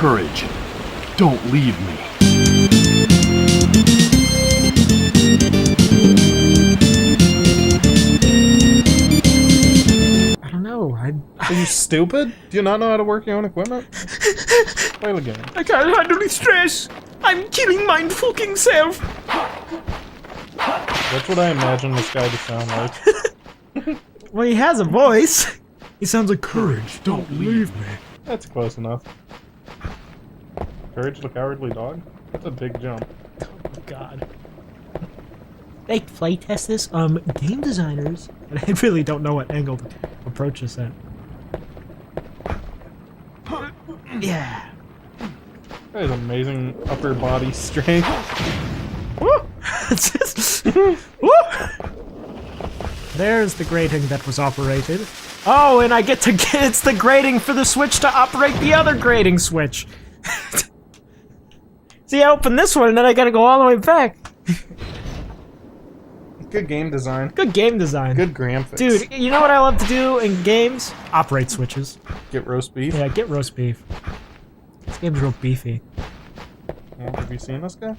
courage. Don't leave me. I don't know. Are you stupid? Do you not know how to work your own equipment? Play the game. I can't handle the stress. I'm killing my fucking self. That's what I imagine this guy to sound like. Well, he has a voice. He sounds like courage. Don't leave me. That's close enough. Courage the Cowardly Dog? That's a big jump. Oh God. They playtest this? Game designers. And I really don't know what angle to approach this at. Yeah. That is amazing upper body strength. Woo! It's just... Woo! There's the grating that was operated. Oh, and I get to get... It's the grating for the switch to operate the other grating switch. See, I open this one and then I gotta go all the way back. Good game design. Good game design. Good graphics. Dude, you know what I love to do in games? Operate switches. Get roast beef. Yeah, get roast beef. This game's real beefy. Well, have you seen this guy?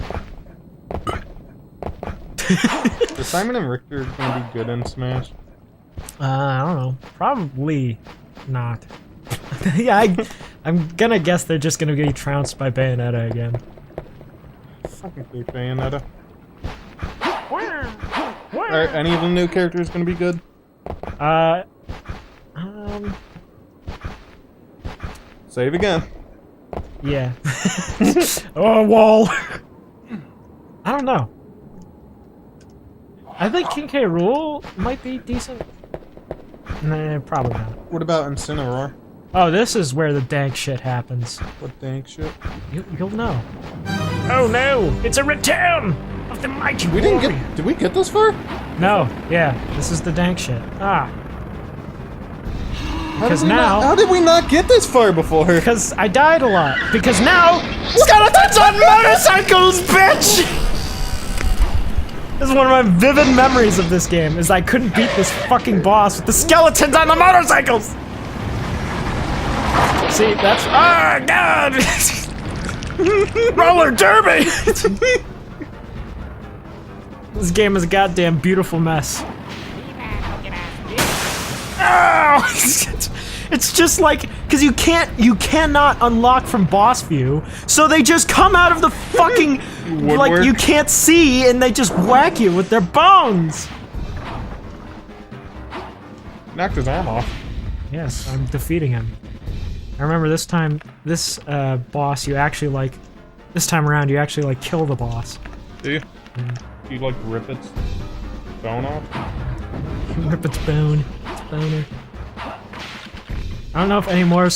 Is Simon and Richter gonna be good in Smash? I don't know. Probably not. Yeah, I'm gonna guess they're just gonna get trounced by Bayonetta again. Fucking hate Bayonetta. Are any of the new characters gonna be good? Save again. Yeah. Oh, wall! I don't know. I think King K. Rool might be decent. Nah, probably not. What about Incineroar? Oh, this is where the dank shit happens. What dank shit? You'll know. Oh no! It's a return of the mighty We didn't get. Did we get this far? No, yeah, this is the dank shit. Ah. Because How did we not get this far before? Because I died a lot. Because now, skeletons on motorcycles, bitch! This is one of my vivid memories of this game, is I couldn't beat this fucking boss with the skeletons on the motorcycles! See, that's... Oh, God! Roller derby! This game is a goddamn beautiful mess. Oh! It's just like, because you cannot unlock from boss view, so they just come out of the fucking, like, you can't see, and they just whack you with their bones! Knocked his arm off. Yes, I'm defeating him. I remember this time, this boss, you actually, like, this time around, you actually, like, kill the boss. Do you? Yeah. You, like, rip its bone off? Rip its bone. Its boner. I don't know if any more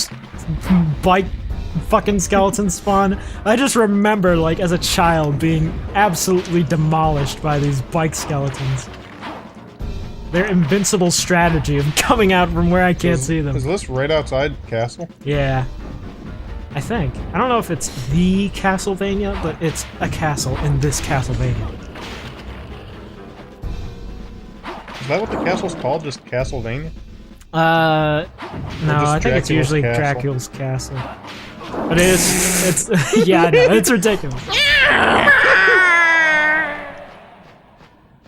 bike fucking skeletons spawn. I just remember, like, as a child being absolutely demolished by these bike skeletons. Their invincible strategy of coming out from where I can't see them. Is this right outside Castle? Yeah. I think. I don't know if it's the Castlevania, but it's a castle in this Castlevania. Is that what the castle's called? Just Castlevania? No, I think it's usually Dracula's Castle. But it's yeah, I know, it's ridiculous.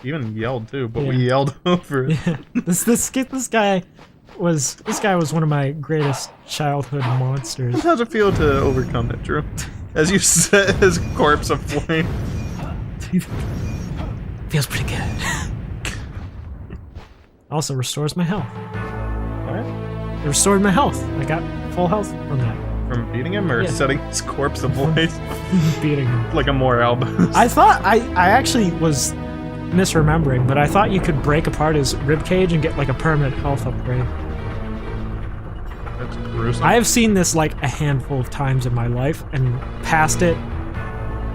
He even yelled too, but we yelled over it. Yeah. This guy was one of my greatest childhood monsters. How's it feel to overcome it, Drew? As you set his corpse aflame. Feels pretty good. Also restores my health. What? It restored my health. I got full health from that. From beating him or setting his corpse ablaze? Beating him. Like a morale boost. I thought I actually was misremembering, but I thought you could break apart his ribcage and get like a permanent health upgrade. That's gruesome. I have seen this like a handful of times in my life and passed it.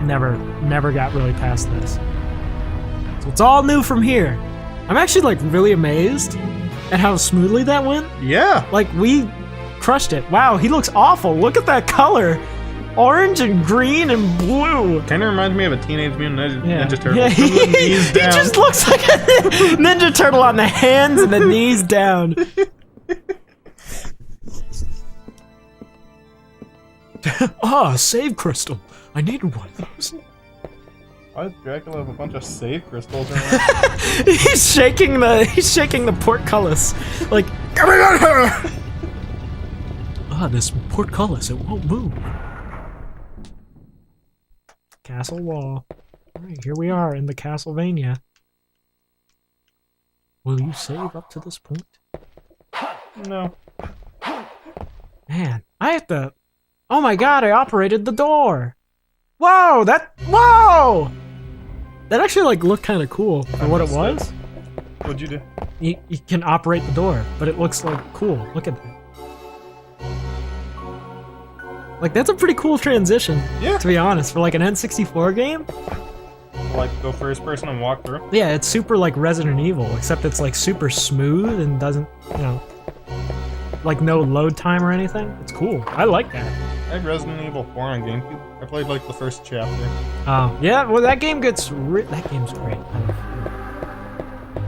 Never got really past this. So it's all new from here. I'm actually like really amazed at how smoothly that went. Yeah. Like we crushed it. Wow, he looks awful. Look at that color. Orange and green and blue. Kind of reminds me of a Teenage Mutant Ninja Turtle. Yeah, From the knees down. He just looks like a Ninja Turtle on the hands and the knees down. Ah, save crystal. I needed one of those. Why does Dracula have a bunch of save crystals around? He's shaking the portcullis. Like, get me out here! Ah, this portcullis, it won't move. Castle wall. Alright, here we are in the Castlevania. Will you save up to this point? No. Man, I have to... Oh my god, I operated the door! Whoa, Whoa! That actually, like, looked kind of cool for what it was. What'd you do? You can operate the door, but it looks, like, cool. Look at that. Like, that's a pretty cool transition, Yeah. to be honest, for, like, an N64 game. Like, go first person and walk through? Yeah, it's super, like, Resident Evil, except it's, like, super smooth and doesn't, you know, like, no load time or anything. It's cool. I like that. I had Resident Evil 4 on GameCube. I played, like, the first chapter. Oh, yeah, well, that game gets that game's great.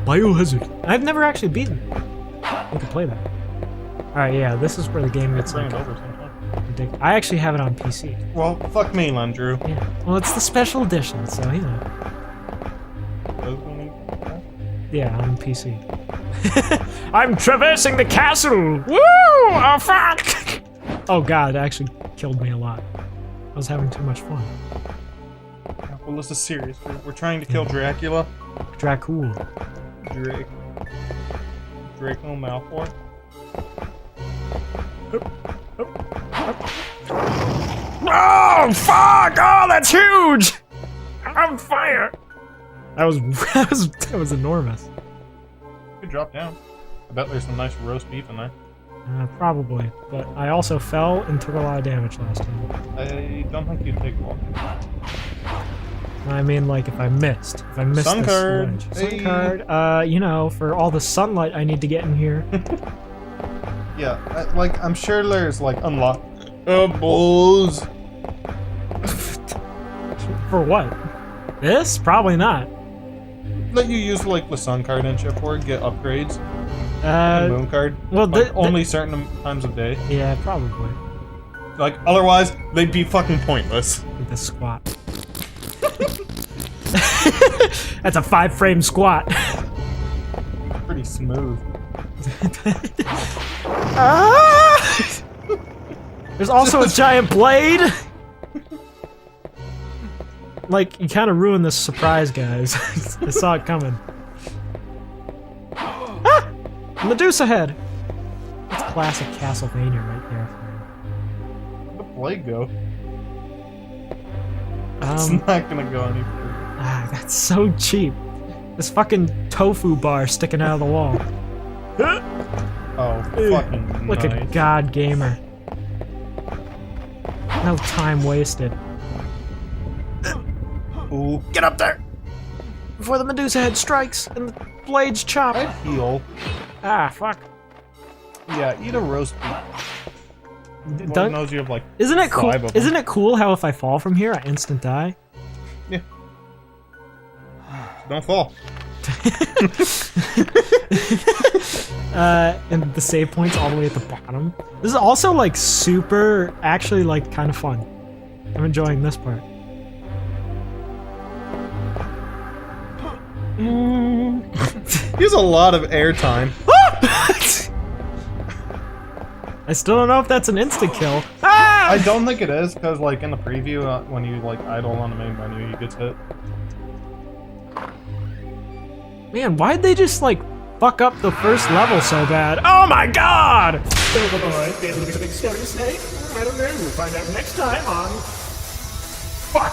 Biohazard. I've never actually beaten it. We could play that. Alright, yeah, this is where the game gets, Bring like, it over sometime. ridiculous. I actually have it on PC. Well, fuck mainland, Drew. Yeah. Well, it's the special edition, so, you know. Yeah, on PC. I'm traversing the castle! Woo! Oh, fuck! Oh, God, it actually killed me a lot. I was having too much fun. Well, this is serious. We're trying to kill Dracula. Dracul. Draco Malfoy. Oh, fuck! Oh, that's huge! I'm on fire! That was enormous. Could drop down. I bet there's some nice roast beef in there. Probably, but I also fell and took a lot of damage last time. I don't think you'd take long. I mean, like, if I missed Sun this card. ledge. Hey. Sun card, you know, for all the sunlight I need to get in here. Yeah, like, I'm sure there's, like, unlockables. For what? This? Probably not. Let you use, like, the sun card and shit for it, get upgrades. And moon card. Well, like, only certain times of day. Yeah, probably. Like, otherwise, they'd be fucking pointless. The squat. That's a 5-frame squat. Pretty smooth. Ah! There's also a giant blade. Like, you kind of ruined this surprise, guys. I saw it coming. Ah! Medusa head. That's classic Castlevania right there. Where'd the blade go? It's not gonna go any further. Ah, that's so cheap. This fucking tofu bar sticking out of the wall. Oh, fucking Look nice. at God Gamer. No time wasted. Ooh. Get up there! Before the Medusa head strikes and the blades chop. I'd heal. Ah, fuck. Yeah, eat a roast beef. Lord knows you have, like, Isn't it cool? 5 of them. Isn't it cool how if I fall from here, I instant die? Yeah. Don't fall. And the save point's all the way at the bottom. This is also like super, actually like kind of fun. I'm enjoying this part. He has a lot of airtime. I still don't know if that's an instant kill. Ah! I don't think it is, because, like, in the preview, when you, like, idle on the main menu, you get hit. Man, why'd they just like fuck up the first level so bad? Oh my god! I don't know. We'll find out next time on... Fuck!